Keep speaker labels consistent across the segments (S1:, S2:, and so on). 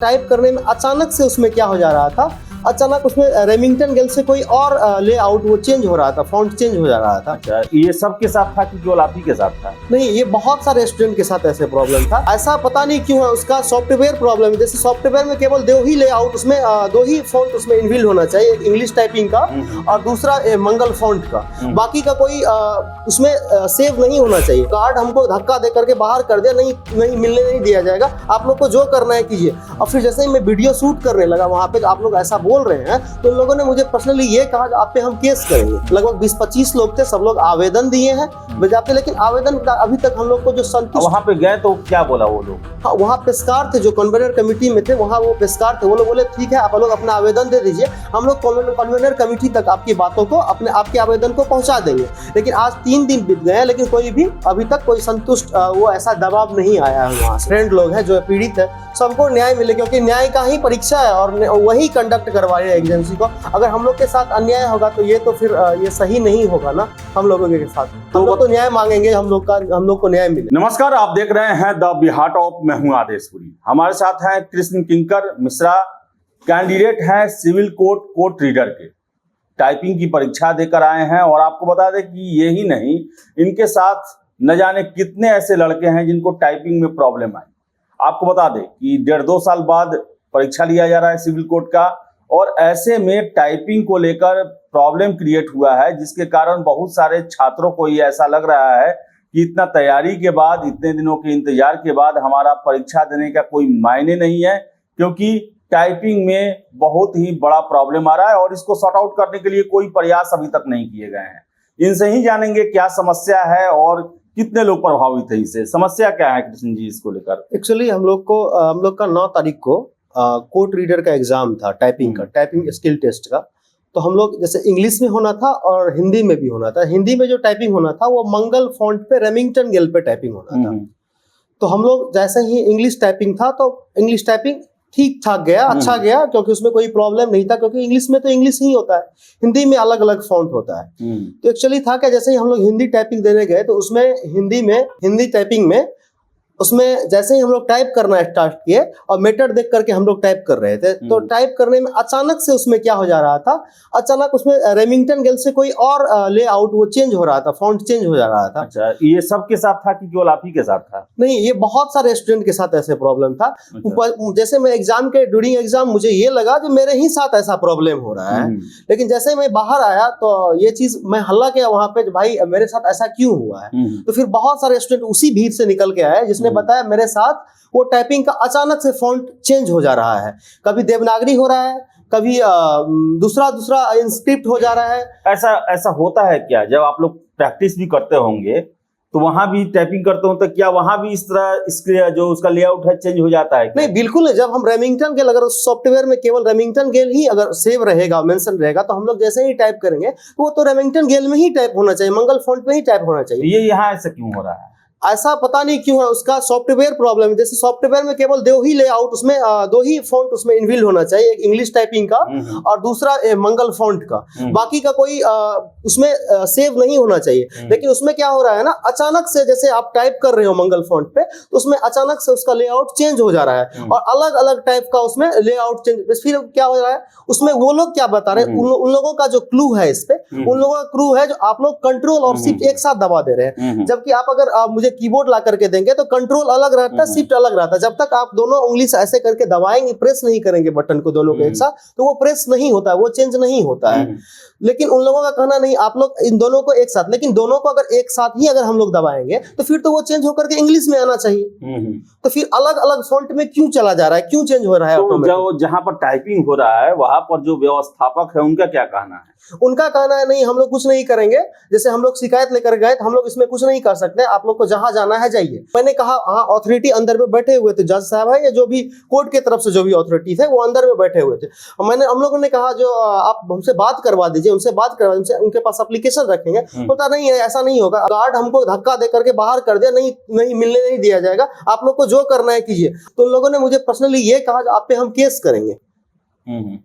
S1: Type करने में अचानक से उसमें क्या हो जा रहा था, अचानक उसमें रेमिंगटन गेल से कोई और लेआउट वो चेंज हो रहा था, फॉन्ट चेंज हो जा रहा था।
S2: अच्छा, ये सबके साथ था कि केवल आप ही के साथ था?
S1: नहीं, ये बहुत सारे स्टूडेंट के साथ ऐसे प्रॉब्लम था। ऐसा पता नहीं क्यों है, उसका सॉफ्टवेयर प्रॉब्लम है। जैसे सॉफ्टवेयर में केवल दो ही लेआउट, उसमें दो ही फॉन्ट उसमें इनबिल्ड होना चाहिए, एक इंग्लिश टाइपिंग का और दूसरा मंगल फॉन्ट का। बाकी का कोई उसमें सेव नहीं होना चाहिए। कार्ड हमको धक्का दे करके बाहर कर दिया, नहीं मिलने नहीं दिया जाएगा, आप लोग को जो करना है कीजिए। और फिर जैसे ही मैं वीडियो शूट करने लगा वहाँ पे, आप लोग ऐसा बोल रहे हैं, तो उन लोगों ने मुझे पर्सनली ये कहा कि आप पे हम केस करेंगे। लगभग 20-25 लोग थे, सब लोग आवेदन दिए हैं बजाते, लेकिन आवेदन का अभी तक हम लोग को जो संतुष्ट।
S2: वहाँ पे गए तो क्या बोला वो लोग?
S1: हाँ, वहाँ पेशकार थे जो कन्वेनर कमेटी में थे, वहाँ वो पेशकार थे, वो लोग बोले ठीक है आप लोग अपना आवेदन दे दीजिए, हम लोग कन्वेनर कमेटी तक आपकी बातों को आपके आवेदन को पहुँचा देंगे। लेकिन आज 3 दिन बीत गए हैं, लेकिन कोई भी अभी तक कोई संतुष्ट वो ऐसा दबाव नहीं आया है वहाँ से। फ्रेंड लोग हैं जो पीड़ित है, सबको न्याय मिले, क्योंकि न्याय का ही परीक्षा है और वही कंडक्ट करवा रहे हैं एजेंसी को। अगर हम लोग के साथ अन्याय होगा तो ये तो फिर ये सही नहीं होगा ना हम लोगों के साथ। हम लोग तो न्याय मांगेंगे, हम लोग को न्याय मिले।
S2: नमस्कार, आप देख रहे हैं द बिहार टॉप। मैं हूं आदेशपुरी। हमारे साथ हैं कृष्ण किंकर मिश्रा, कैंडिडेट हैं सिविल कोर्ट रीडर के। टाइपिंग की परीक्षा देकर आए हैं और आपको बता दें कि ये ही नहीं, इनके साथ न जाने कितने ऐसे लड़के हैं जिनको टाइपिंग में प्रॉब्लम आई। आपको बता दें कि 1.5-2 साल बाद परीक्षा लिया जा रहा है सिविल कोर्ट का, और ऐसे में टाइपिंग को लेकर प्रॉब्लम क्रिएट हुआ है, जिसके कारण बहुत सारे छात्रों को ये ऐसा लग रहा है कि इतना तैयारी के बाद, इतने दिनों के इंतजार के बाद हमारा परीक्षा देने का कोई मायने नहीं है, क्योंकि टाइपिंग में बहुत ही बड़ा प्रॉब्लम आ रहा है और इसको सॉर्ट आउट करने के लिए कोई प्रयास अभी तक नहीं किए गए हैं। इनसे ही जानेंगे क्या समस्या है और कितने लोग प्रभावित है इससे। समस्या क्या है कृष्ण जी इसको लेकर?
S1: एक्चुअली हम लोग का 9 तारीख को कोर्ट रीडर का एग्जाम था, टाइपिंग स्किल टेस्ट का। तो हम लोग जैसे इंग्लिश में होना था और हिंदी में भी होना था। हिंदी में जो टाइपिंग होना था वो मंगल फॉन्ट पे रेमिंगटन गेल पे टाइपिंग होना था। तो हम लोग जैसे ही इंग्लिश टाइपिंग था तो इंग्लिश टाइपिंग ठीक ठाक गया, अच्छा गया, क्योंकि उसमें कोई प्रॉब्लम नहीं था, क्योंकि इंग्लिश में तो इंग्लिश ही होता है, हिंदी में अलग अलग फॉन्ट होता है। तो एक्चुअली था क्या, जैसे ही हम लोग हिंदी टाइपिंग देने गए तो उसमें हिंदी टाइपिंग में उसमें जैसे ही हम लोग टाइप करना स्टार्ट किए और मेथड देख करके हम लोग टाइप कर रहे थे, तो टाइप करने में अचानक से उसमें क्या हो जा रहा था, अचानक उसमें रेमिंगटन गेल से कोई और लेआउट वो चेंज हो रहा था, फॉन्ट चेंज हो जा रहा था।
S2: अच्छा, ये सबके साथ था कि केवल आप ही के साथ था?
S1: नहीं, ये बहुत सारे स्टूडेंट के साथ ऐसे प्रॉब्लम था। जैसे मैं ड्यूरिंग एग्जाम मुझे ये लगा कि मेरे ही साथ ऐसा प्रॉब्लम हो रहा है, लेकिन जैसे मैं बाहर आया तो ये चीज मैं हल्ला किया वहां पे, भाई मेरे साथ ऐसा क्यों हुआ है। तो फिर बहुत सारे स्टूडेंट उसी भीड़ से निकल के आए जिसने बताया मेरे साथ वो टाइपिंग का अचानक से फॉन्ट चेंज हो जा रहा है, कभी देवनागरी हो रहा है, कभी दूसरा इंस्क्रिप्ट हो जा रहा है।
S2: ऐसा होता है क्या? जब आप लोग प्रैक्टिस भी करते होंगे तो वहां भी टाइपिंग करते हो, तो क्या वहां भी इस तरह इसके जो उसका लेआउट है चेंज हो जाता है?
S1: नहीं, बिल्कुल नहीं। जब हम रेमिंगटन गेल, अगर सॉफ्टवेयर में केवल रेमिंगटन गेल ही अगर सेव रहेगा, मेंशन रहेगा, तो हम लोग जैसे ही टाइप करेंगे तो वो तो रेमिंगटन गेल में ही टाइप होना चाहिए, मंगल फॉन्ट में ही टाइप होना चाहिए।
S2: ये यहाँ ऐसा क्यों हो रहा है?
S1: ऐसा पता नहीं क्यों है, उसका सॉफ्टवेयर प्रॉब्लम है। जैसे सॉफ्टवेयर में केवल दो ही लेआउट, उसमें दो ही फॉन्ट उसमें इनबिल्ड होना चाहिए, एक इंग्लिश टाइपिंग का और दूसरा मंगल फॉन्ट का। बाकी का कोई उसमें सेव नहीं होना चाहिए। लेकिन उसमें क्या हो रहा है ना, अचानक से जैसे आप टाइप कर रहे हो मंगल फॉन्ट पे, तो उसमें अचानक से उसका लेआउट चेंज हो जा रहा है और अलग अलग टाइप का उसमें लेआउट चेंज। फिर क्या हो रहा है उसमें, वो लोग क्या बता रहे हैं, उन लोगों का जो क्लू है इस पे, उन लोगों का क्लू है जो आप लोग कंट्रोल और शिफ्ट एक साथ दबा दे रहे हैं, जबकि आप अगर मुझे कीबोर्ड ला करके देंगे तो कंट्रोल अलग रहता है, शिफ्ट अलग रहता है। जब तक आप दोनों उंगली से ऐसे करके दबाएंगे, प्रेस नहीं करेंगे बटन को दोनों को एक साथ, तो वो प्रेस नहीं होता है, वो चेंज नहीं होता है। लेकिन उन लोगों का कहना नहीं, आप लोग इन दोनों को एक साथ, लेकिन दोनों को अगर एक साथ ही अगर हम लोग दबाएंगे तो फिर तो वो चेंज होकर के इंग्लिश में आना चाहिए। तो फिर अलग अलग फॉन्ट में क्यों चला जा रहा है, क्यों चेंज हो रहा है?
S2: तो जहां पर टाइपिंग हो रहा है वहां पर जो व्यवस्थापक है उनका क्या कहना है?
S1: उनका कहना है नहीं, हम लोग कुछ नहीं करेंगे, जैसे हम लोग शिकायत लेकर गए तो हम लोग इसमें कुछ नहीं कर सकते, आप लोग को जहां जाना है जाइए। मैंने कहा हाँ, अथॉरिटी अंदर में बैठे हुए थे, जज साहब है या जो भी कोर्ट की तरफ से जो भी अथॉरिटी थे वो अंदर में बैठे हुए थे। हम लोगों ने कहा जो आप हमसे बात करवा दीजिए, उनसे बात करवा दीजिए, उनके पास एप्लीकेशन रखेंगे। बोलता नहीं है, ऐसा नहीं होगा, गार्ड हमको धक्का दे करके बाहर कर दिया, नहीं मिलने नहीं दिया जाएगा, आप लोग को जो करना है कीजिए। तो उन लोगों ने मुझे पर्सनली ये कहा आप पे हम केस करेंगे।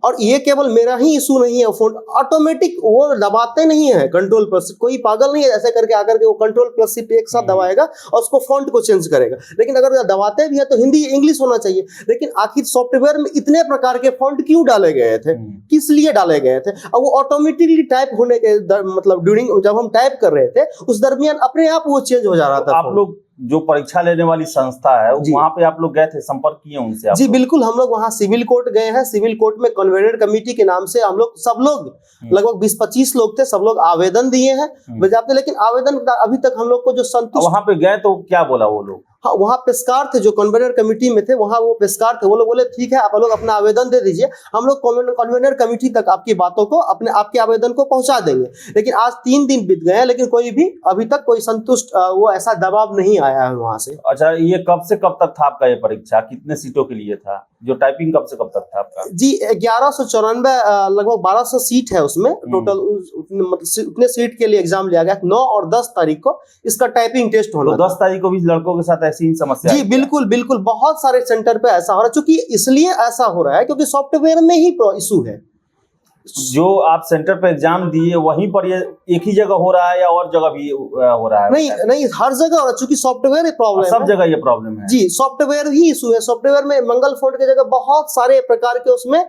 S1: और ये केवल मेरा ही इशू नहीं है, फोन ऑटोमेटिक वो दबाते नहीं है कंट्रोल प्लस, कोई पागल नहीं है ऐसे करके आकर के वो कंट्रोल प्लस सिर्फ एक साथ दबाएगा और उसको फॉन्ट को चेंज करेगा। लेकिन अगर दबाते भी है तो हिंदी इंग्लिश होना चाहिए। लेकिन आखिर सॉफ्टवेयर में इतने प्रकार के फॉन्ट क्यों डाले गए थे, किस लिए डाले गए थे? और वो ऑटोमेटिकली टाइप होने के मतलब ड्यूरिंग जब हम टाइप कर रहे थे उस दरमियान अपने आप वो चेंज हो जा रहा था।
S2: आप लोग जो परीक्षा लेने वाली संस्था है वहां पे आप लोग गए थे, संपर्क किए उनसे?
S1: जी बिल्कुल, हम लोग वहाँ सिविल कोर्ट गए हैं। सिविल कोर्ट में कन्वेंटर कमेटी के नाम से हम लोग सब लोग लगभग 20-25 लोग थे, सब लोग आवेदन दिए हैं बजाते। लेकिन आवेदन अभी तक हम लोग को जो संतुष्ट,
S2: वहां पे गए तो क्या बोला वो लोग?
S1: हाँ, वहाँ पेशकार थे जो कन्वेंटर कमेटी में थे, वहाँ वो पेशकार थे, वो लोग बोले ठीक है आप लोग अपना आवेदन दे दीजिए, हम लोग कन्वेंटर कमेटी तक आपकी बातों को आपके आवेदन को पहुंचा देंगे। लेकिन आज 3 दिन बीत गए हैं, लेकिन कोई भी अभी तक कोई संतुष्ट वो ऐसा दबाव नहीं आया है वहां से।
S2: अच्छा, ये कब से कब तक था आपका ये परीक्षा? कितने सीटों के लिए था? जो टाइपिंग कब से कब तक था आपका?
S1: जी 1194 लगभग 1200 सीट है उसमें टोटल, मतलब उतने सीट के लिए एग्जाम लिया गया। 9 और 10 तारीख को इसका टाइपिंग टेस्ट होना।
S2: तो 10 तारीख को भी लड़कों के साथ ऐसी ही समस्या?
S1: जी बिल्कुल बिल्कुल, बहुत सारे सेंटर पे ऐसा हो रहा है। चूंकि इसलिए ऐसा हो रहा है क्योंकि सॉफ्टवेयर में ही इशू है।
S2: जो आप सेंटर पे एग्जाम दिए वहीं पर ये एक ही जगह हो रहा है या और जगह भी हो रहा है?
S1: नहीं नहीं, हर जगह हो रहा है, चूंकि सॉफ्टवेयर प्रॉब्लम है,
S2: सब जगह ये प्रॉब्लम है।
S1: जी सॉफ्टवेयर ही इशू है। सॉफ्टवेयर में मंगल फोल्ड की जगह बहुत सारे प्रकार के उसमें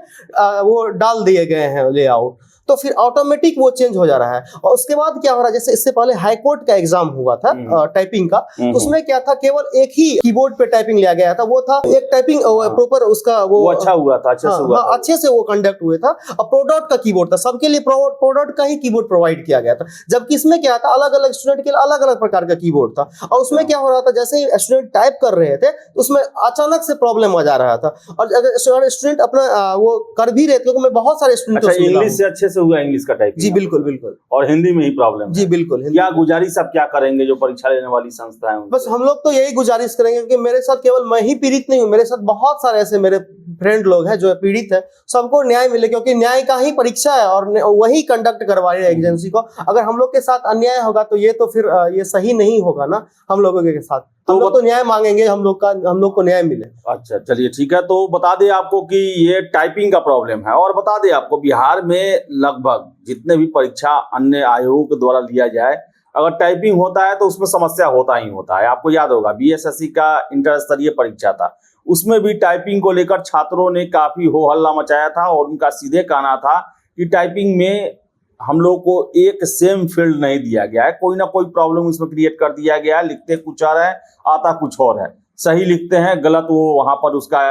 S1: वो डाल दिए गए हैं लेआउट, तो फिर ऑटोमेटिक वो चेंज हो जा रहा है। और उसके बाद क्या हो रहा है, जैसे इससे पहले हाई कोर्ट का एग्जाम हुआ था टाइपिंग का, उसमें क्या था, केवल एक ही कीबोर्ड पे टाइपिंग लिया गया था, वो था एक टाइपिंग प्रॉपर उसका वो
S2: अच्छा हुआ था, अच्छे से हुआ था।
S1: अच्छे से वो कंडक्ट हुए था। और प्रोडक्ट का कीबोर्ड था, सबके लिए प्रोडक्ट का ही कीबोर्ड प्रोवाइड किया गया था। जबकि इसमें क्या था, अलग अलग स्टूडेंट के लिए अलग अलग प्रकार का कीबोर्ड था। और उसमें क्या हो रहा था, जैसे ही स्टूडेंट टाइप कर रहे थे उसमें अचानक से प्रॉब्लम आ जा रहा था। और अगर स्टूडेंट अपना वो कर भी रहे थे, क्योंकि मैं बहुत सारे स्टूडेंट
S2: इंग्लिश से अच्छे से हुआ, इंग्लिश का टाइप?
S1: जी बिल्कुल बिल्कुल।
S2: और हिंदी में ही प्रॉब्लम?
S1: जी बिल्कुल।
S2: क्या गुजारिश आप क्या करेंगे जो परीक्षा लेने वाली संस्था है?
S1: बस हम लोग तो यही गुजारिश करेंगे, क्योंकि मेरे साथ केवल मैं ही पीड़ित नहीं हूँ, मेरे साथ बहुत सारे ऐसे मेरे फ्रेंड लोग हैं जो पीड़ित है। सबको न्याय मिले, क्योंकि न्याय का ही परीक्षा है और वही कंडक्ट करवा रही है एजेंसी को। अगर हम लोग के साथ अन्याय होगा तो ये तो फिर ये सही नहीं होगा ना हम लोगों के साथ। हम लोग तो न्याय मांगेंगे, हम लोग को न्याय मिले।
S2: अच्छा चलिए ठीक है। तो बता दें आपको कि ये टाइपिंग का प्रॉब्लम है, और बता दें आपको बिहार में लगभग जितने भी परीक्षा अन्य आयोगों के द्वारा लिया जाए, अगर टाइपिंग होता है तो उसमें समस्या होता ही होता है। आपको याद होगा बीएसएससी का इंटर स्तरीय परीक्षा था, उसमें भी टाइपिंग को लेकर छात्रों ने काफी हो हल्ला मचाया था और उनका सीधे कहना था कि टाइपिंग में हम लोग को एक सेम फील्ड नहीं दिया गया है, कोई ना कोई प्रॉब्लम उसमें क्रिएट कर दिया गया है। लिखते कुछ और है, आता कुछ और है, सही लिखते हैं गलत वो वहां पर उसका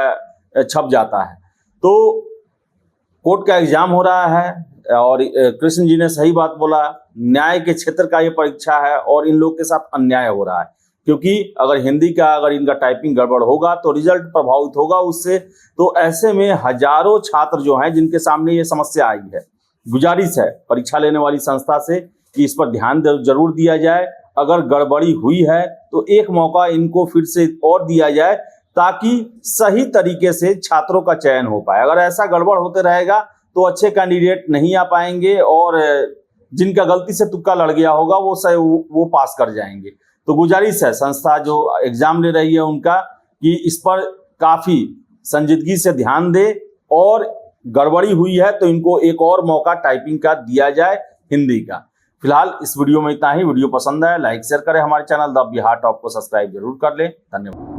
S2: छप जाता है। तो कोर्ट का एग्जाम हो रहा है और कृष्ण जी ने सही बात बोला, न्याय के क्षेत्र का ये परीक्षा है और इन लोग के साथ अन्याय हो रहा है। क्योंकि अगर हिंदी का अगर इनका टाइपिंग गड़बड़ होगा तो रिजल्ट प्रभावित होगा उससे। तो ऐसे में हजारों छात्र जो हैं जिनके सामने ये समस्या आई है, गुजारिश है परीक्षा लेने वाली संस्था से कि इस पर ध्यान जरूर दिया जाए। अगर गड़बड़ी हुई है तो एक मौका इनको फिर से और दिया जाए, ताकि सही तरीके से छात्रों का चयन हो पाए। अगर ऐसा गड़बड़ होते रहेगा तो अच्छे कैंडिडेट नहीं आ पाएंगे और जिनका गलती से तुक्का लड़ गया होगा वो पास कर जाएंगे। तो गुजारिश है संस्था जो एग्जाम ले रही है उनका कि इस पर काफी संजीदगी से ध्यान दे, और गड़बड़ी हुई है तो इनको एक और मौका टाइपिंग का दिया जाए हिंदी का। फिलहाल इस वीडियो में इतना ही। वीडियो पसंद आया लाइक शेयर करें, हमारे चैनल द बिहार टॉप को सब्सक्राइब जरूर कर लें। धन्यवाद।